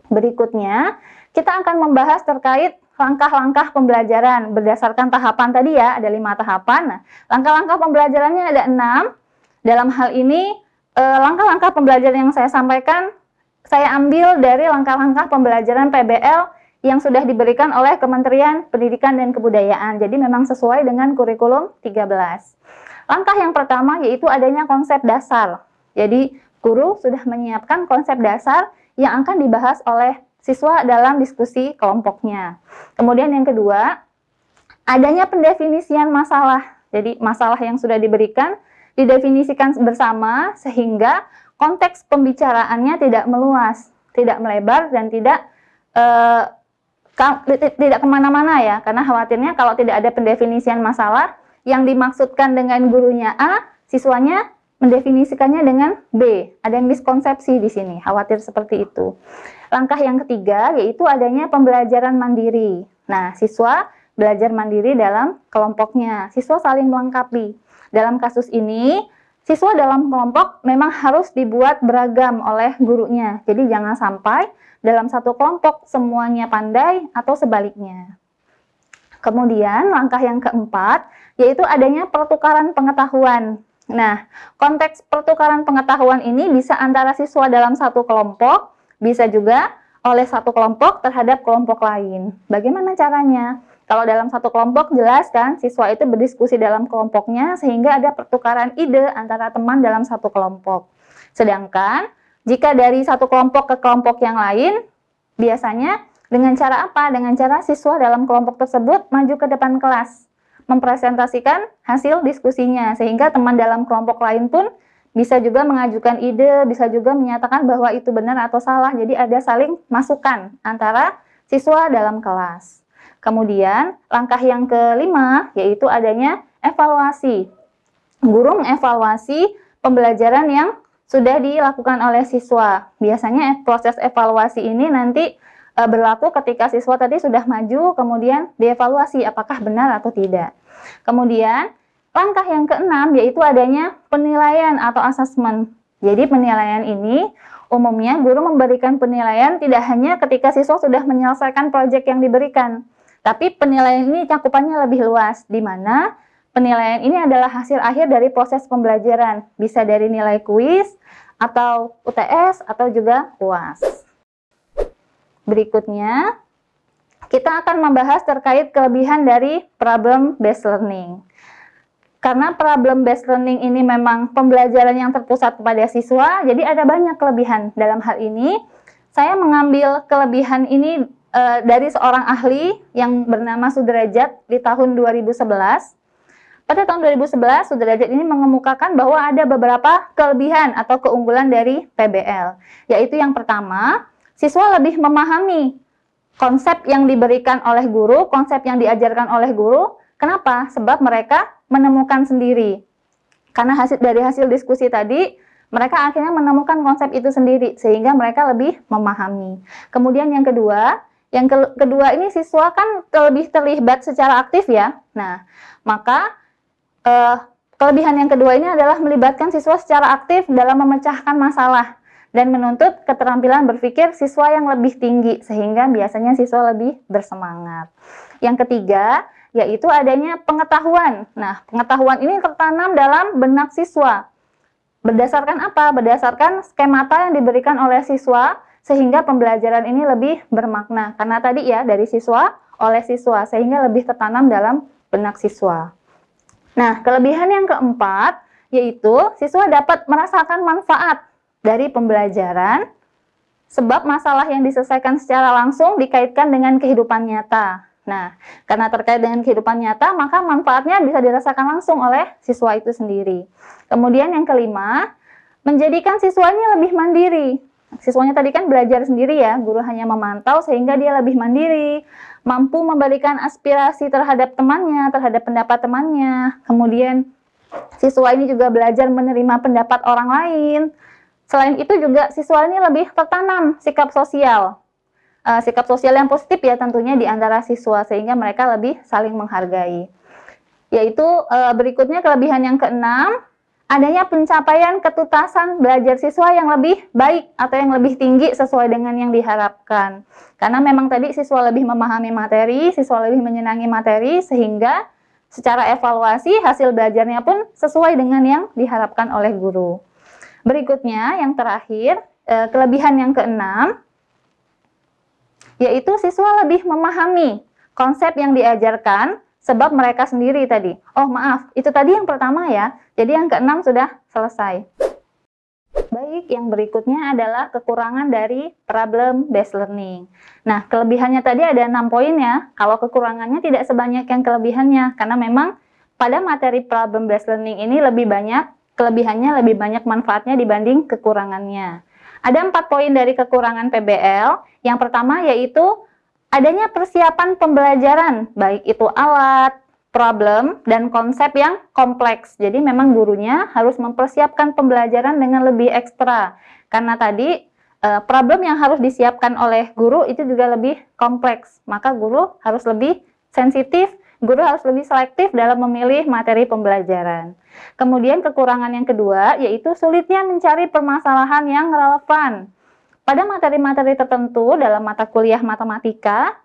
Berikutnya, kita akan membahas terkait langkah-langkah pembelajaran berdasarkan tahapan tadi ya, ada 5 tahapan. Nah, langkah-langkah pembelajarannya ada 6. Dalam hal ini, langkah-langkah pembelajaran yang saya sampaikan, saya ambil dari langkah-langkah pembelajaran PBL yang sudah diberikan oleh Kementerian Pendidikan dan Kebudayaan. Jadi memang sesuai dengan kurikulum 13. Langkah yang pertama yaitu adanya konsep dasar. Jadi, guru sudah menyiapkan konsep dasar yang akan dibahas oleh siswa dalam diskusi kelompoknya. Kemudian yang kedua, adanya pendefinisian masalah. Jadi masalah yang sudah diberikan didefinisikan bersama sehingga konteks pembicaraannya tidak meluas, tidak melebar dan tidak kemana-mana ya. Karena khawatirnya kalau tidak ada pendefinisian masalah, yang dimaksudkan dengan gurunya A, siswanya mendefinisikannya dengan B. Ada yang miskonsepsi di sini, khawatir seperti itu. Langkah yang ketiga yaitu adanya pembelajaran mandiri. Nah, siswa belajar mandiri dalam kelompoknya. Siswa saling melengkapi. Dalam kasus ini, siswa dalam kelompok memang harus dibuat beragam oleh gurunya. Jadi jangan sampai dalam satu kelompok semuanya pandai atau sebaliknya. Kemudian langkah yang keempat yaitu adanya pertukaran pengetahuan. Nah, konteks pertukaran pengetahuan ini bisa antara siswa dalam satu kelompok, bisa juga oleh satu kelompok terhadap kelompok lain. Bagaimana caranya? Kalau dalam satu kelompok jelas kan, siswa itu berdiskusi dalam kelompoknya sehingga ada pertukaran ide antara teman dalam satu kelompok. Sedangkan jika dari satu kelompok ke kelompok yang lain, biasanya dengan cara apa? Dengan cara siswa dalam kelompok tersebut maju ke depan kelas, mempresentasikan hasil diskusinya, sehingga teman dalam kelompok lain pun bisa juga mengajukan ide, bisa juga menyatakan bahwa itu benar atau salah. Jadi ada saling masukan antara siswa dalam kelas. Kemudian langkah yang kelima yaitu adanya evaluasi. Guru mengevaluasi pembelajaran yang sudah dilakukan oleh siswa. Biasanya proses evaluasi ini nanti berlaku ketika siswa tadi sudah maju, kemudian dievaluasi apakah benar atau tidak. Kemudian, langkah yang keenam yaitu adanya penilaian atau asesmen. Jadi penilaian ini, umumnya guru memberikan penilaian tidak hanya ketika siswa sudah menyelesaikan proyek yang diberikan, tapi penilaian ini cakupannya lebih luas, di mana penilaian ini adalah hasil akhir dari proses pembelajaran, bisa dari nilai kuis, atau UTS, atau juga UAS. Berikutnya, kita akan membahas terkait kelebihan dari problem-based learning. Karena problem-based learning ini memang pembelajaran yang terpusat kepada siswa, jadi ada banyak kelebihan. Dalam hal ini, saya mengambil kelebihan ini dari seorang ahli yang bernama Sudrajat di tahun 2011. Pada tahun 2011, Sudrajat ini mengemukakan bahwa ada beberapa kelebihan atau keunggulan dari PBL. Yaitu yang pertama, siswa lebih memahami konsep yang diberikan oleh guru, konsep yang diajarkan oleh guru. Kenapa? Sebab mereka menemukan sendiri. Karena dari hasil diskusi tadi, mereka akhirnya menemukan konsep itu sendiri, sehingga mereka lebih memahami. Kemudian yang kedua ini siswa kan lebih terlibat secara aktif ya. Nah, maka kelebihan yang kedua ini adalah melibatkan siswa secara aktif dalam memecahkan masalah dan menuntut keterampilan berpikir siswa yang lebih tinggi, sehingga biasanya siswa lebih bersemangat. Yang ketiga, yaitu adanya pengetahuan. Nah, pengetahuan ini tertanam dalam benak siswa. Berdasarkan apa? Berdasarkan skemata yang diberikan oleh siswa, sehingga pembelajaran ini lebih bermakna. Karena tadi ya, dari siswa, oleh siswa, sehingga lebih tertanam dalam benak siswa. Nah, kelebihan yang keempat, yaitu siswa dapat merasakan manfaat dari pembelajaran, sebab masalah yang diselesaikan secara langsung dikaitkan dengan kehidupan nyata. Nah, karena terkait dengan kehidupan nyata, maka manfaatnya bisa dirasakan langsung oleh siswa itu sendiri. Kemudian yang kelima, menjadikan siswanya lebih mandiri. Siswanya tadi kan belajar sendiri ya, guru hanya memantau sehingga dia lebih mandiri, mampu memberikan aspirasi terhadap temannya, terhadap pendapat temannya. Kemudian siswa ini juga belajar menerima pendapat orang lain. Selain itu juga siswa ini lebih tertanam sikap sosial yang positif ya tentunya di antara siswa, sehingga mereka lebih saling menghargai. Yaitu berikutnya kelebihan yang keenam, adanya pencapaian ketuntasan belajar siswa yang lebih baik atau yang lebih tinggi sesuai dengan yang diharapkan. Karena memang tadi siswa lebih memahami materi, siswa lebih menyenangi materi, sehingga secara evaluasi hasil belajarnya pun sesuai dengan yang diharapkan oleh guru. Berikutnya yang terakhir, kelebihan yang keenam, yaitu siswa lebih memahami konsep yang diajarkan sebab mereka sendiri tadi. Oh maaf, itu tadi yang pertama ya. Jadi yang keenam sudah selesai. Baik, yang berikutnya adalah kekurangan dari problem based learning. Nah, kelebihannya tadi ada 6 poin ya. Kalau kekurangannya tidak sebanyak yang kelebihannya, karena memang pada materi problem based learning ini lebih banyak kelebihannya, lebih banyak manfaatnya dibanding kekurangannya. Ada 4 poin dari kekurangan PBL. Yang pertama yaitu adanya persiapan pembelajaran, baik itu alat, problem, dan konsep yang kompleks. Jadi memang gurunya harus mempersiapkan pembelajaran dengan lebih ekstra. Karena tadi problem yang harus disiapkan oleh guru itu juga lebih kompleks. Maka guru harus lebih sensitif, guru harus lebih selektif dalam memilih materi pembelajaran. Kemudian kekurangan yang kedua yaitu sulitnya mencari permasalahan yang relevan. Pada materi-materi tertentu dalam mata kuliah matematika,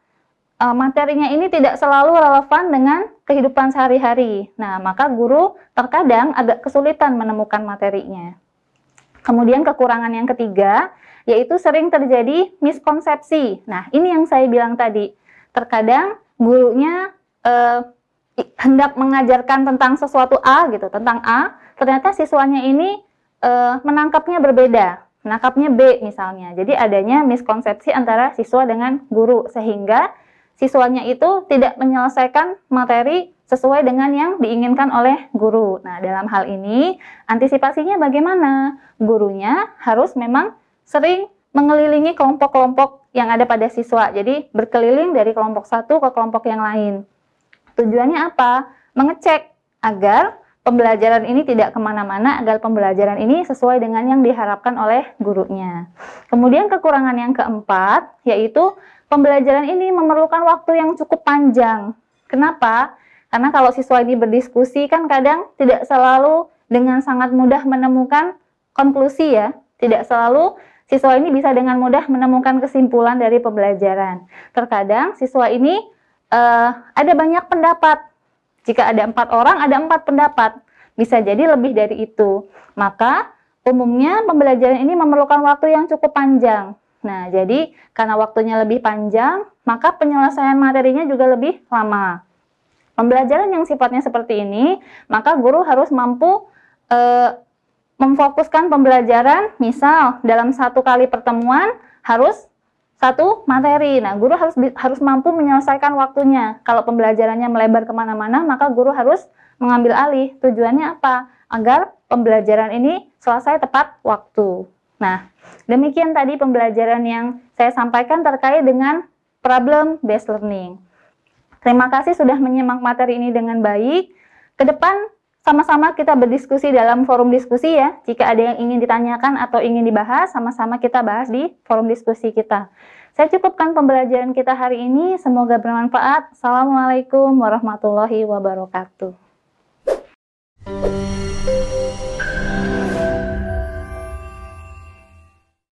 materinya ini tidak selalu relevan dengan kehidupan sehari-hari. Nah, maka guru terkadang agak kesulitan menemukan materinya. Kemudian kekurangan yang ketiga, yaitu sering terjadi miskonsepsi. Nah, ini yang saya bilang tadi. Terkadang gurunya hendak mengajarkan tentang sesuatu A, gitu, tentang A, ternyata siswanya ini menangkapnya berbeda. Menangkapnya B misalnya. Jadi adanya miskonsepsi antara siswa dengan guru sehingga siswanya itu tidak menyelesaikan materi sesuai dengan yang diinginkan oleh guru. Nah, dalam hal ini antisipasinya bagaimana? Gurunya harus memang sering mengelilingi kelompok-kelompok yang ada pada siswa. Jadi berkeliling dari kelompok satu ke kelompok yang lain. Tujuannya apa? Mengecek agar pembelajaran ini tidak kemana-mana, agar pembelajaran ini sesuai dengan yang diharapkan oleh gurunya. Kemudian kekurangan yang keempat, yaitu pembelajaran ini memerlukan waktu yang cukup panjang. Kenapa? Karena kalau siswa ini berdiskusi kan kadang tidak selalu dengan sangat mudah menemukan konklusi ya. Tidak selalu siswa ini bisa dengan mudah menemukan kesimpulan dari pembelajaran. Terkadang siswa ini ada banyak pendapat. Jika ada 4 orang, ada 4 pendapat. Bisa jadi lebih dari itu. Maka, umumnya pembelajaran ini memerlukan waktu yang cukup panjang. Nah, jadi karena waktunya lebih panjang, maka penyelesaian materinya juga lebih lama. Pembelajaran yang sifatnya seperti ini, maka guru harus mampu memfokuskan pembelajaran, misal dalam 1 kali pertemuan harus 1 materi. Nah, guru harus mampu menyelesaikan waktunya. Kalau pembelajarannya melebar kemana-mana, maka guru harus mengambil alih. Tujuannya apa? Agar pembelajaran ini selesai tepat waktu. Nah, demikian tadi pembelajaran yang saya sampaikan terkait dengan problem based learning. Terima kasih sudah menyimak materi ini dengan baik. Ke depan sama-sama kita berdiskusi dalam forum diskusi ya. Jika ada yang ingin ditanyakan atau ingin dibahas, sama-sama kita bahas di forum diskusi kita. Saya cukupkan pembelajaran kita hari ini. Semoga bermanfaat. Assalamualaikum warahmatullahi wabarakatuh.